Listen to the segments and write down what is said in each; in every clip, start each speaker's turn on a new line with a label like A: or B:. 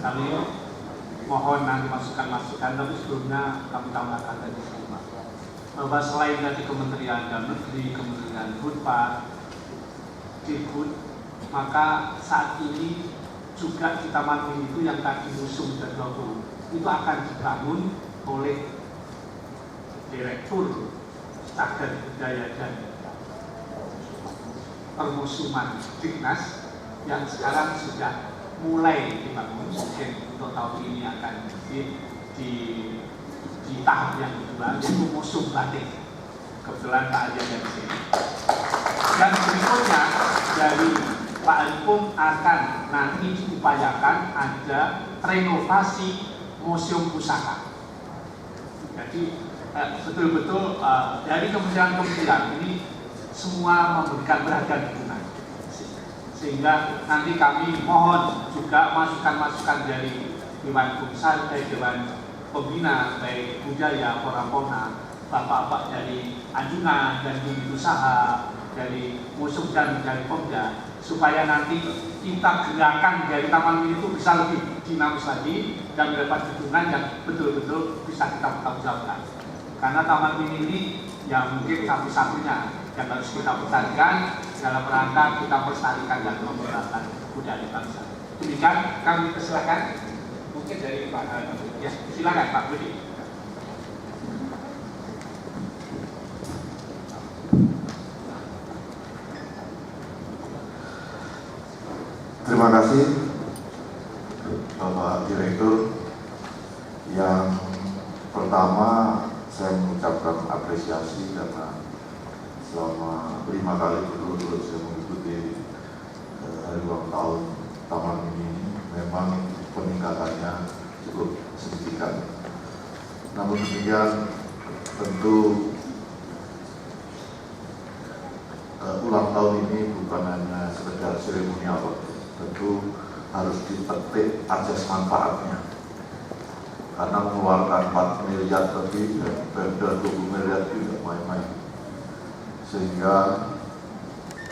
A: Kami mohon nanti masukan-masukan, tapi sebelumnya kami tambahkan tadi semua bahwa selain dari Kementerian Dalam Negeri, Kementerian Hutpat, Dikbud, maka saat ini juga di Taman Mini itu yang tadi museum dan logo itu akan dibangun oleh Direktur Cagar Budaya dan Permusuhan Dignas yang sekarang sudah mulai dibangun, mungkin untuk tahun ini akan di tahap yang kedua, yaitu museum batik. Kebetulan Pak Adi ada di sini. Dan berikutnya dari Pak Ali pun akan nanti diupayakan ada renovasi museum pusaka. Jadi betul-betul dari kementerian-kementerian ini semua memberikan beragam dukungan, sehingga nanti kami mohon juga masukan-masukan dari Dewan Komisaris, Dewan Pembina, baik budaya, Forapona, bapak-bapak dari Anjungan dan unit usaha, dari museum dan dari Pemda, supaya nanti kita gerakan dari Taman Mini itu bisa lebih dinamis lagi dan mendapat dukungan yang betul-betul bisa kita pertanggungjawabkan. Karena Taman Mini ini yang mungkin satu-satunya yang harus kita pertahankan dalam rangka kita melestarikan dan memperkenalkan budaya bangsa. Demikian kami persilakan mungkin dari Pak ya, silakan Pak Budi.
B: Terima kasih Bapak Direktur. Yang pertama saya mengucapkan apresiasi karena selama 5 kali berturut-turut saya mengikuti hari ulang tahun Taman Mini, memang peningkatannya cukup signifikan. Namun demikian, tentu ulang tahun ini bukan hanya sekedar seremonial, tentu harus dipetik asas manfaatnya. Karena mengeluarkan 4 miliar lebih dan Pemda 20 miliar tidak main-main. Sehingga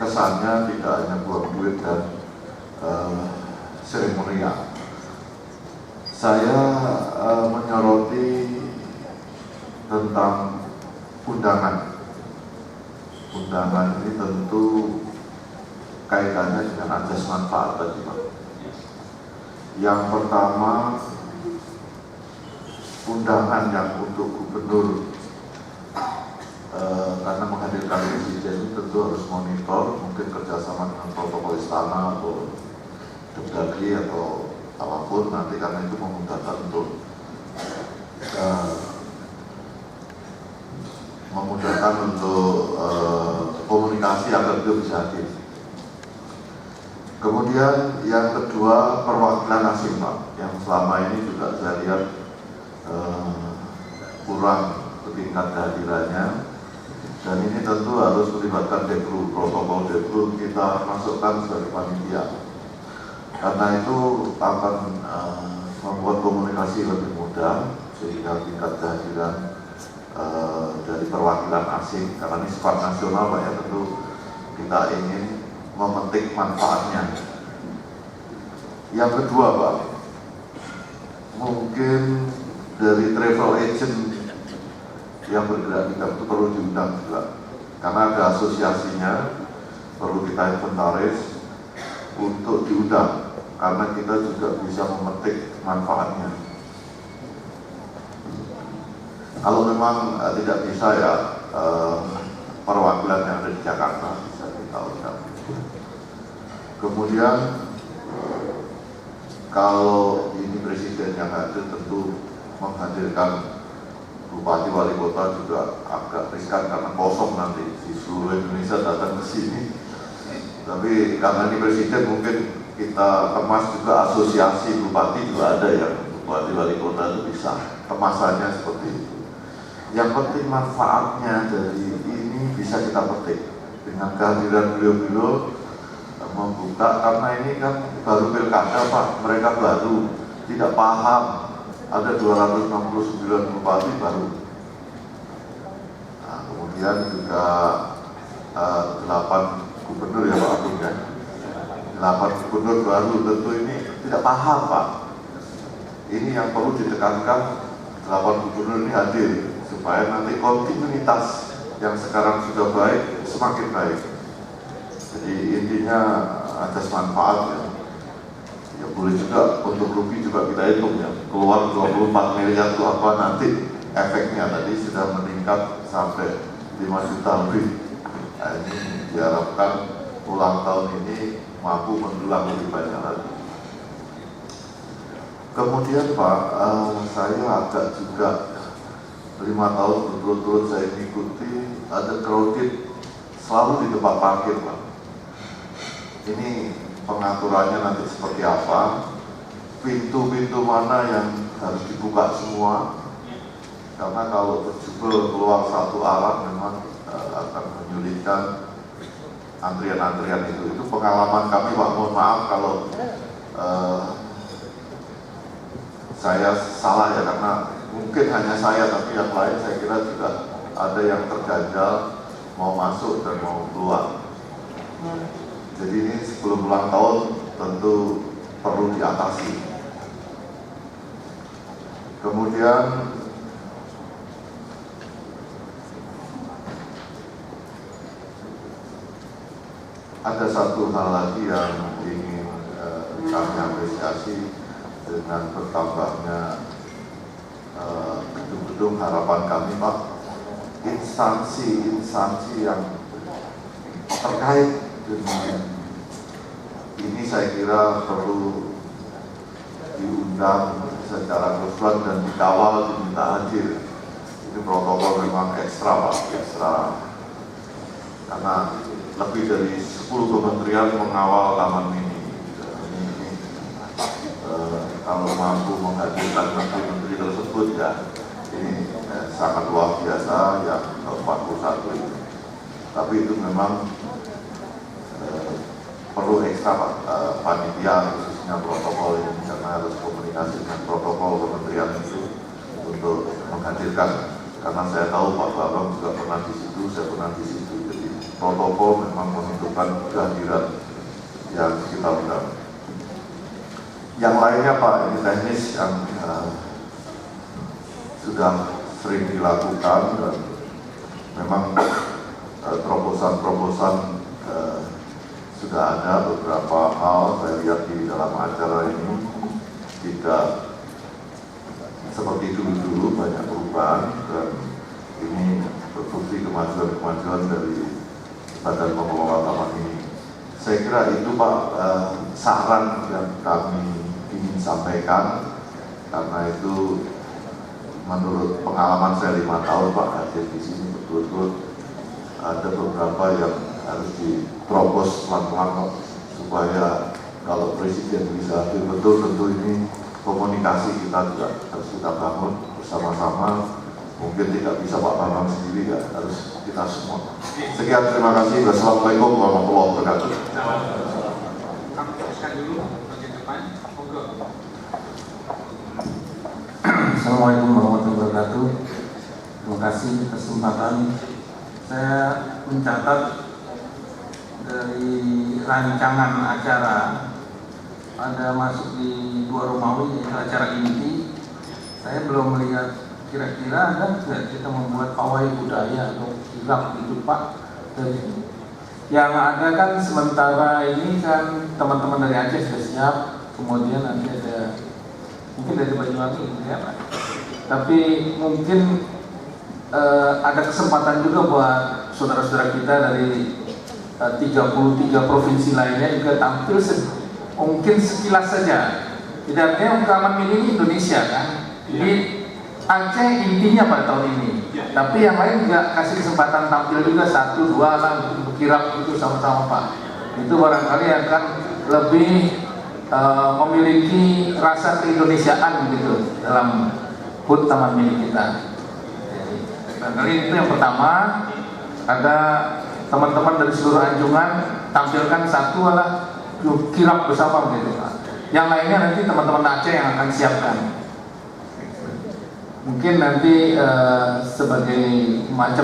B: kesannya tidak hanya buang duit dan seremonial. Saya menyoroti tentang undangan. Undangan ini tentu kaitannya dengan asas manfaat tadi, Pak. Yang pertama, undangan yang untuk gubernur karena menghadirkan presiden tentu harus monitor, mungkin kerjasama dengan protokol istana atau Depdagri atau apapun nanti, karena itu memudahkan untuk komunikasi agar itu bisa hadir. Kemudian yang kedua, perwakilan asing, Pak, yang selama ini juga saya lihat kurang tingkat kehadirannya, dan ini tentu harus melibatkan Dekru, protokol Dekru kita masukkan sebagai panitia, karena itu akan membuat komunikasi lebih mudah, sehingga tingkat kehadiran dari perwakilan asing, karena ini sifat nasional, Pak, ya, tentu kita ingin memetik manfaatnya. Yang kedua, Pak, mungkin dari travel agent yang bergerak di itu perlu diundang juga, karena ada asosiasinya, perlu kita inventaris untuk diundang, karena kita juga bisa memetik manfaatnya. Kalau memang tidak bisa, ya perwakilan yang ada di Jakarta bisa kita undang. Kemudian kalau ini presiden yang hadir, tentu menghadirkan bupati wali kota juga agak riskan karena kosong nanti di seluruh Indonesia datang ke sini. Tapi karena ini presiden, mungkin kita kemas juga asosiasi bupati juga ada ya, bupati wali kota itu bisa kemasannya seperti itu. Yang penting manfaatnya dari ini bisa kita petik dengan kehadiran beliau-beliau membuka, karena ini kan baru pilkada, Pak, mereka baru tidak paham. Ada 269 bupati baru. Nah, kemudian juga 8 gubernur ya Pak Agung ya. 8 gubernur baru, tentu ini tidak paham, Pak. ini yang perlu ditekankan, 8 gubernur ini hadir supaya nanti kontinuitas yang sekarang sudah baik semakin baik. Jadi intinya atas manfaat ya. Ya boleh juga untuk rugi juga kita hitung ya. Keluar 24 miliar itu apa nanti efeknya tadi sudah meningkat sampai 5 juta lebih. Nah, ini diharapkan ulang tahun ini mampu mendulang lebih banyak lagi. Kemudian Pak, saya agak juga 5 tahun berturut-turut saya mengikuti ada crowded selalu di tempat parkir Pak. Ini pengaturannya nanti seperti apa, pintu-pintu mana yang harus dibuka semua, karena kalau berjubel keluar satu arah memang akan menyulitkan antrian-antrian itu. Itu pengalaman kami Pak, mohon maaf kalau saya salah ya, karena mungkin hanya saya, tapi yang lain saya kira juga ada yang terganjal mau masuk dan mau keluar. Jadi ini sebelum ulang tahun tentu perlu diatasi. Kemudian ada satu hal lagi yang ingin kami apresiasi dengan bertambahnya gedung-gedung harapan kami Pak, instansi-instansi yang terkait dengan ini saya kira perlu diundang secara keseluruhan dan dikawal, diminta hadir. Ini protokol memang ekstra Pak, ekstra, karena lebih dari 10 kementerian mengawal taman mini. Ini kalau mampu menghadirkan menteri-menteri tersebut ya, ini sangat luar biasa yang ke-41 ini. Tapi itu memang perlu ekstra Pak, panitia khususnya protokol ini, karena harus komunikasi dengan protokol kementerian itu untuk menghadirkan, karena saya tahu Pak Bambang juga pernah di situ, saya pernah di situ. Jadi protokol memang menentukan kehadiran yang kita undang. Yang lainnya Pak, ini teknis yang sudah sering dilakukan dan memang terobosan-terobosan sudah ada beberapa hal saya lihat di dalam acara ini, tidak seperti dulu-dulu, banyak perubahan, dan ini berbukti kemajuan-kemajuan dari Badan Pengelola Taman ini. Saya kira itu Pak saran yang kami ingin sampaikan, karena itu menurut pengalaman saya 5 tahun Pak hadir di sini betul-betul ada beberapa yang harus diterobos pelan-pelan supaya kalau Presiden bisa hadir betul. Tentu ini komunikasi kita juga harus kita bangun bersama-sama. Mungkin tidak bisa Pak Bambang sendiri, ya harus kita semua. Sekian, terima kasih. Wassalamualaikum warahmatullahi wabarakatuh.
A: Kami teruskan dulu bagian depan.
C: Assalamualaikum warahmatullahi wabarakatuh. Terima kasih kesempatan. Saya mencatat dari rancangan acara ada masuk di Dua Romawi, yaitu acara inti. Saya belum melihat kira-kira ada tidak kita membuat pawai budaya atau kirap gitu Pak. Yang ada kan sementara ini kan teman-teman dari Aceh sudah siap, kemudian nanti ada mungkin dari Banyuwangi gitu ya Pak. Tapi mungkin ada kesempatan juga buat saudara-saudara kita dari 33 provinsi lainnya juga tampil mungkin sekilas saja. Tidak artinya Taman Mini ini Indonesia kan. Jadi Aceh intinya pada tahun ini. Tapi yang lain juga kasih kesempatan tampil juga 1, 2 lah untuk kirap itu sama-sama Pak. Itu barangkali akan lebih memiliki rasa keindonesiaan gitu dalam HUT Taman Mini kita. Barangkali itu yang pertama, ada teman-teman dari seluruh anjungan tampilkan 1 adalah kirap bersama gitu Pak. Yang lainnya nanti teman-teman Aceh yang akan siapkan. Mungkin nanti sebagai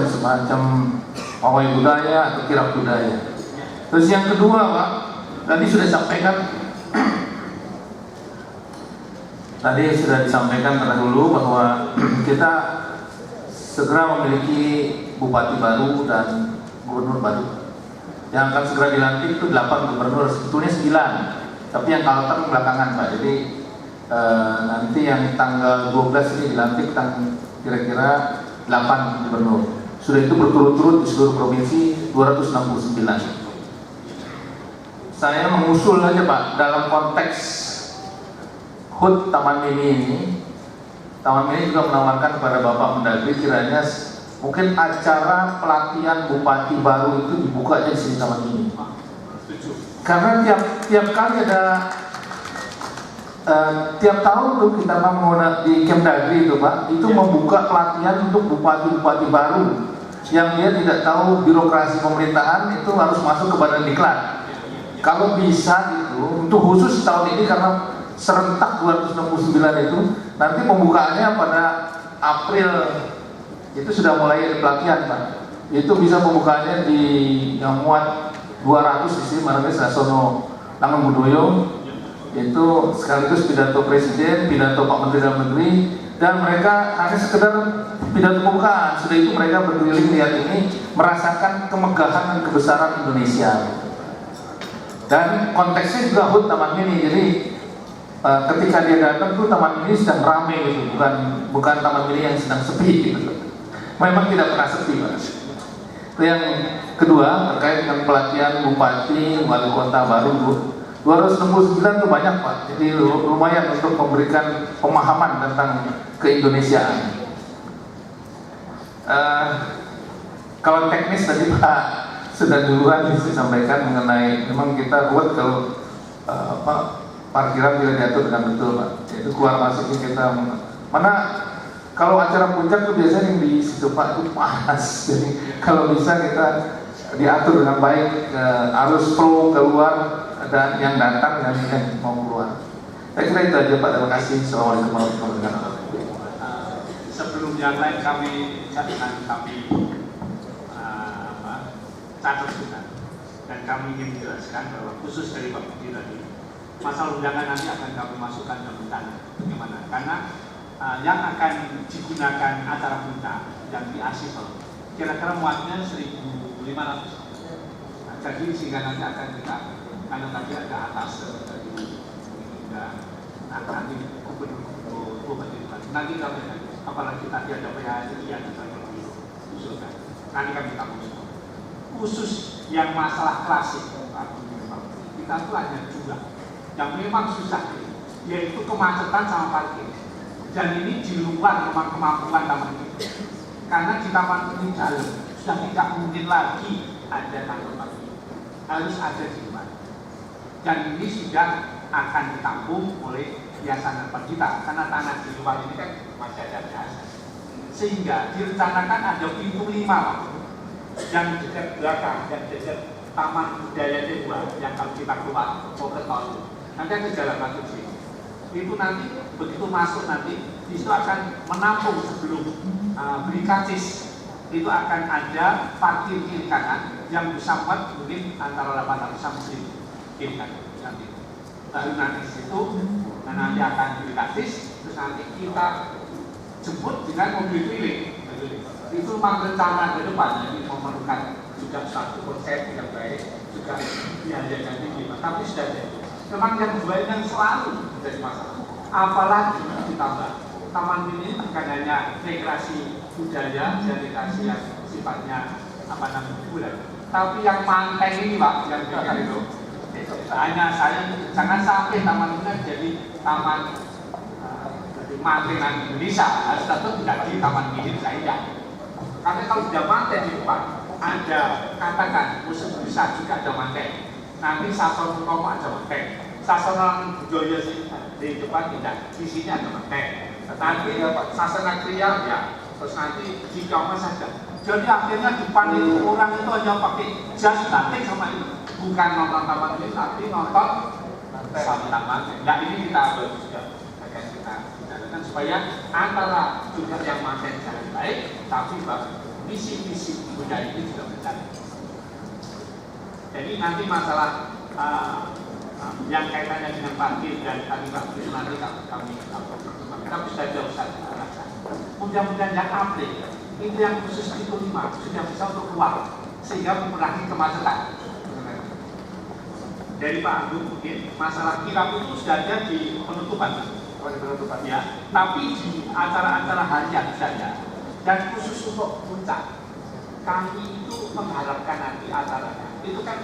C: semacam pawai budaya atau kirap budaya. Terus yang kedua Pak, tadi sudah sampaikan tadi sudah disampaikan terdahulu bahwa kita segera memiliki bupati baru dan gubernur baru. Yang akan segera dilantik itu 8 gubernur, sebetulnya 9, tapi yang kalteng belakangan Pak. Jadi nanti yang tanggal 12 ini dilantik kira-kira 8 gubernur. Sudah itu berturut-turut di seluruh provinsi 269. Saya mengusul aja Pak, dalam konteks HUT Taman Mini ini, Taman Mini juga menawarkan kepada Bapak Mendagri kiranya mungkin acara pelatihan bupati baru itu dibuka aja di sini Taman Mini. Karena tiap kali ada tiap tahun tuh kita mau di Kemdagri itu Pak, itu membuka pelatihan untuk bupati-bupati baru yang dia tidak tahu birokrasi pemerintahan, itu harus masuk ke Badan Diklat. Kalau bisa itu untuk khusus tahun ini karena serentak 269 itu, nanti pembukaannya pada April itu sudah mulai ada pelatihan Pak. Itu bisa pembukaannya di yang muat 200 di sini Marga Sasono Langen Budoyo, itu sekaligus pidato Presiden, pidato Pak Menteri Dalam Negeri, dan mereka hanya sekedar pidato pembukaan. Sudah itu mereka berkeliling lihat ini, merasakan kemegahan dan kebesaran Indonesia. Dan konteksnya juga HUT Taman Mini, jadi ketika dia datang tuh Taman Mini sedang ramai gitu, bukan Taman Mini yang sedang sepi gitu. Memang tidak pernah sepi Pak. Itu yang kedua terkait dengan pelatihan bupati, wali kota baru Bu. 269 itu banyak Pak, jadi lumayan untuk memberikan pemahaman tentang keindonesiaan. Kalau teknis tadi Pak sudah duluan disampaikan mengenai memang kita buat kalau parkiran tidak diatur dengan betul Pak, itu keluar masuknya kita mana kalau acara puncak tuh biasanya yang di situ Pak itu panas, jadi kalau bisa kita diatur dengan baik arus flow keluar dan yang datang dan yang mau keluar. Saya kira itu aja Pak, terima kasih. Assalamualaikum warahmatullahi wabarakatuh.
A: Sebelum yang lain kami catat juga, dan kami ingin menjelaskan bahwa khusus dari Pak Budi tadi, masalah undangan nanti akan kami masukkan dalam rencana bagaimana, karena yang akan digunakan acara puncak yang di Asifel kira-kira muatnya 1.500. Jadi sehingga nanti akan kita, karena tadi ada atas dari nanti gubernur nanti kami apalagi tadi ada PHRI yang kita usulkan, nanti kami tahu. Khusus yang masalah klasik kita itu hanya dua yang memang susah, yaitu kemacetan sama parkir. Dan ini di luar memang kemampuan taman ini, karena di taman ini dalam sudah tidak mungkin lagi ada kantor parkir, harus ada di luar. Dan ini sudah akan ditampung oleh Yayasan Harapan Kita, karena tanah di luar ini kan masih ada biasa. Sehingga direncanakan ada pintu 5 yang dekat belakang, yang dekat Taman Budaya Dewa, yang kalau kita keluar mau ke tol, nanti ada jalan masuk sini. Itu nanti begitu masuk nanti itu akan menampung sebelum beli karcis, itu akan ada parkir kiri kanan yang bisa muat mungkin antara 800 sampai 1000 kiri kanan nanti. Lalu nanti di situ, nanti akan beli karcis, terus nanti kita jemput dengan mobil keliling. Itu memang rencana ke depan, jadi memerlukan juga satu konsep yang baik, juga biayanya tinggi, tapi sudah ada. Memang yang dua ini yang selalu menjadi masalah. Apalagi ditambah taman ini bukan hanya rekreasi budaya, rekreasi yang sifatnya bulan, tapi yang mantai ini Pak, yang bikin itu. Hanya saya jangan sampai taman ini jadi taman mantenan Indonesia, harus tetap tidak di taman ini saya. Karena kalau sudah mantai di depan, ada katakan musuh bisa juga ada mantai. Nanti Sasono Utomo ada mantai, Sasono Budoyo di depan tidak, di sini ada mantai. Tetapi Sasono Kriya ya, terus nanti di Koma saja. Jadi akhirnya depan itu orang itu hanya pakai jas batik sama itu, bukan nonton taman ini, tapi nonton sama taman. Nah ini kita harus juga akan kita supaya antara juga yang mantai jalan baik, tapi misi-misi budaya ini juga berjalan. Jadi nanti masalah yang kaitannya dengan parkir dan tadi parkir nanti kami tapi sudah jauh saja. Mudah-mudahan yang April itu yang khusus itu 5 sudah bisa untuk keluar sehingga mengurangi kemacetan. Dari Pak Agung mungkin masalah kirap itu sudah ada di penutupan ya, tapi di acara-acara harian saja dan khusus untuk puncak kami itu mengharapkan nanti acaranya itu kan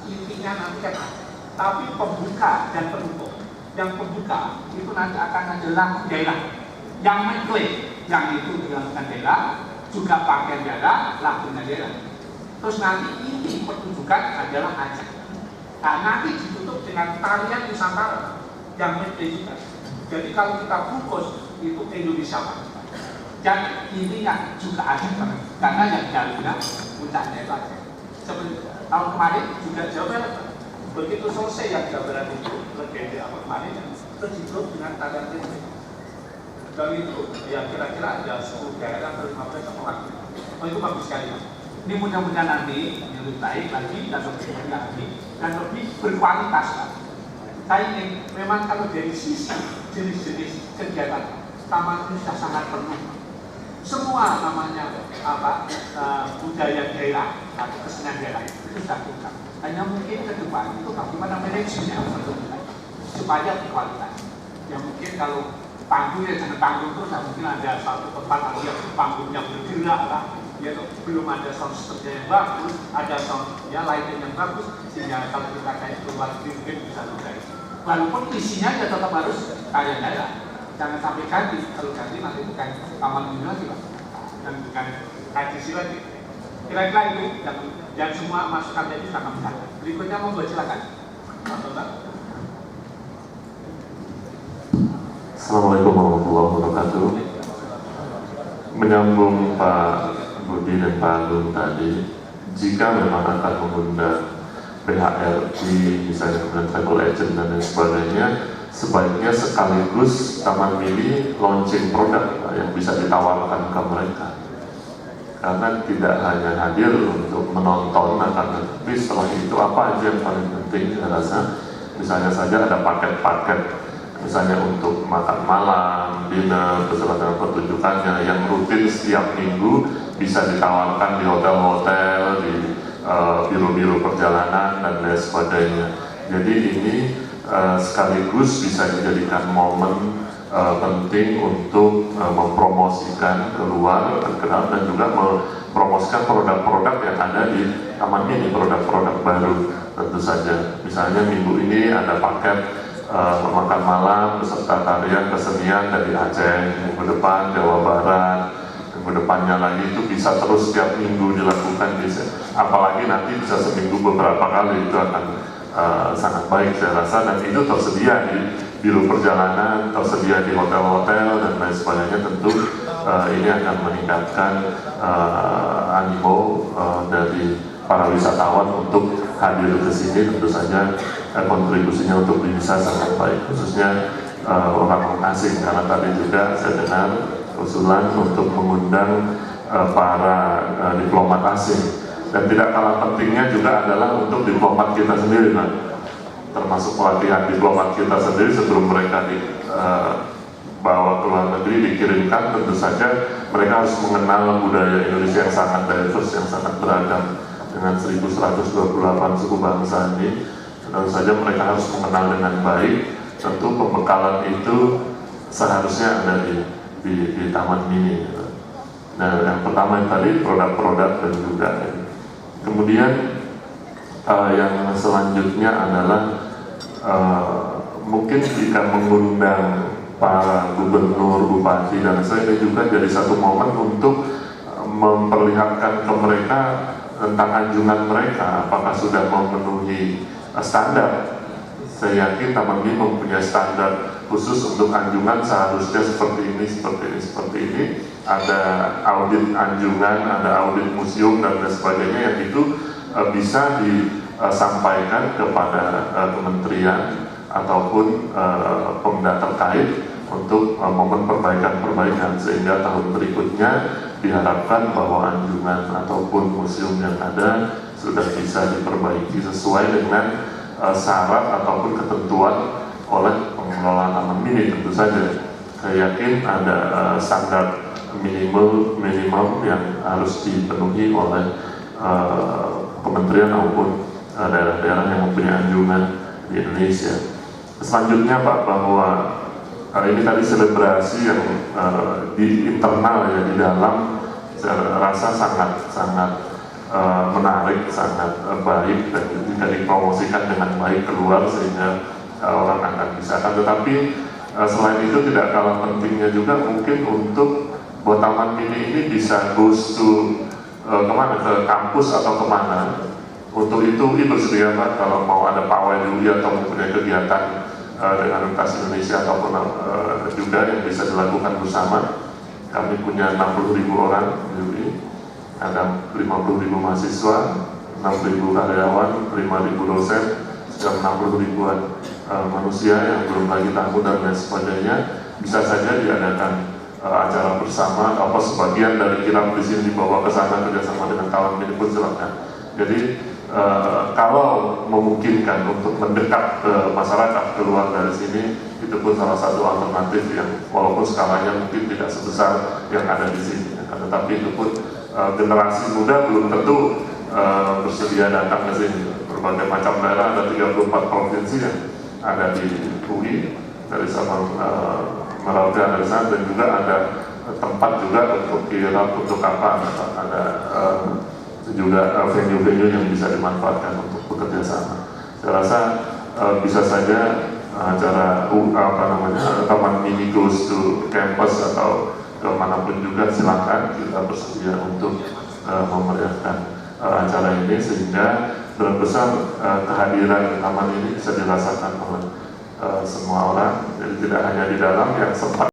A: intinya nanti kan ada, tapi pembuka dan penutup yang pembuka itu nanti akan adalah daerah yang mengklaim yang itu dilakukan daerah juga pakaian daerah lagunya daerah, terus nanti inti pertunjukan adalah Aceh. Nah, nanti ditutup dengan tarian Nusantara yang mengklaim juga. Jadi kalau kita bungkus itu Indonesia Pak. Dan intinya juga ada karena yang jalurnya puncaknya itu Aceh. Seperti tahun kemarin juga Jawa Barat. Begitu selesai yang Jawa Barat itu legenda apa kemarin terus ditutup dengan tarian Aceh. Dan itu ya kira-kira ada 10 daerah atau 15 orang. Oh itu bagus sekali. Ini mudah-mudahan nanti lebih baik lagi dan lebih baik lagi dan lebih berkualitas Pak. Saya ingin memang kalau dari sisi jenis-jenis kegiatan taman ini sudah sangat penuh. Semua namanya budaya daerah atau kesenian daerah itu sudah lengkap. Hanya mungkin ke depan itu bagaimana manajemennya supaya berkualitas. Ya mungkin kalau panggung ya jangan panggung terus, mungkin ada satu tempat yang panggungnya bergerak lah. Ya belum ada sound system yang bagus, ada sound ya lighting yang bagus sehingga kalau kita kayak keluar mungkin bisa lebih. Walaupun isinya ya tetap harus kayak daerah. Jangan sampai ganti, kalau ganti nanti bukan taman mini lagi Pak, dan bukan KDC lagi. Kira-kira itu yang semua masukan tadi sangat besar. Berikutnya mau silakan.
D: Assalamualaikum warahmatullahi wabarakatuh. Menyambung Pak Budi dan Pak Agung tadi, jika memang akan mengundang PHRI, misalnya kemudian travel agent dan lain sebagainya, sebaiknya sekaligus Taman Mini launching produk yang bisa ditawarkan ke mereka. Karena tidak hanya hadir untuk menonton, tetapi setelah itu apa aja yang paling penting saya rasa, misalnya saja ada paket-paket, misalnya untuk makan malam, dinner, beserta dengan pertunjukannya yang rutin setiap minggu bisa ditawarkan di hotel-hotel, di biro-biro perjalanan dan lain sebagainya. Jadi ini sekaligus bisa dijadikan momen penting untuk mempromosikan keluar terkenal dan juga mempromosikan produk-produk yang ada di taman ini, produk-produk baru tentu saja. Misalnya minggu ini ada paket makan malam beserta tarian kesenian dari Aceh, minggu depan Jawa Barat, minggu depannya lagi itu bisa terus setiap minggu dilakukan, apalagi nanti bisa seminggu beberapa kali, itu akan sangat baik saya rasa, dan itu tersedia di biro perjalanan, tersedia di hotel-hotel dan lain sebagainya. Tentu ini akan meningkatkan animo dari para wisatawan untuk hadir ke sini. Tentu saja kontribusinya untuk bisa sangat baik, khususnya orang asing, karena tadi juga saya dengar usulan untuk mengundang para diplomat asing, dan tidak kalah pentingnya juga adalah untuk diplomat kita sendiri, termasuk pelatihan diplomat kita sendiri sebelum mereka dibawa ke luar negeri, dikirimkan. Tentu saja mereka harus mengenal budaya Indonesia yang sangat diverse, yang sangat beragam dengan 1128 suku bangsa ini. Tentu saja mereka harus mengenal dengan baik. Tentu pembekalan itu seharusnya ada di taman mini. Nah, yang pertama yang tadi produk-produk dan juga kemudian yang selanjutnya adalah mungkin jika mengundang para gubernur, bupati dan sebagainya juga jadi satu momen untuk memperlihatkan ke mereka tentang anjungan mereka apakah sudah memenuhi standar. Saya yakin Taman Mini mempunyai standar khusus untuk anjungan, seharusnya seperti ini, seperti ini, seperti ini. Ada audit anjungan, ada audit museum dan lain sebagainya yang itu bisa disampaikan kepada kementerian ataupun pemda terkait untuk momen perbaikan-perbaikan, sehingga tahun berikutnya diharapkan bahwa anjungan ataupun museum yang ada sudah bisa diperbaiki sesuai dengan syarat ataupun ketentuan oleh pengelola taman mini. Tentu saja saya yakin ada standar minimum yang harus dipenuhi oleh kementerian maupun daerah-daerah yang mempunyai anjungan di Indonesia. Selanjutnya Pak, bahwa ini tadi selebrasi yang di internal ya, di dalam, saya rasa sangat menarik, sangat baik, dan jika dipromosikan dengan baik keluar sehingga orang akan bisa. Tetapi selain itu tidak kalah pentingnya juga mungkin untuk bahwa taman mini ini bisa goes to kemana, ke kampus atau kemana. Untuk itu bersedia Pak kalau mau ada pawai dulu atau mempunyai kegiatan dengan Universitas Indonesia ataupun juga yang bisa dilakukan bersama. Kami punya 60.000 orang Juli, ada 50.000 mahasiswa, 6.000 karyawan, 5.000 dosen, sudah 60.000-an manusia yang belum lagi tamu dan lain sebagainya. Bisa saja diadakan acara bersama atau sebagian dari kirap di sini dibawa ke sana kerjasama dengan kawan ini pun silakan. Jadi kalau memungkinkan untuk mendekat ke masyarakat keluar dari sini, itu pun salah satu alternatif yang walaupun skalanya mungkin tidak sebesar yang ada di sini. Tetapi itu pun generasi muda belum tentu bersedia datang ke sini. Berbagai macam daerah, ada 34 provinsi yang ada di UI, dari Sabang Merauke dari sana, dan juga ada tempat juga untuk kirap, untuk apa, ada juga venue-venue yang bisa dimanfaatkan untuk bekerja sama. Saya rasa bisa saja acara taman mini goes to campus atau kemanapun juga, silakan kita bersedia untuk memeriahkan acara ini sehingga dalam besar kehadiran taman ini bisa dirasakan oleh semua orang. Jadi tidak hanya di dalam yang sempat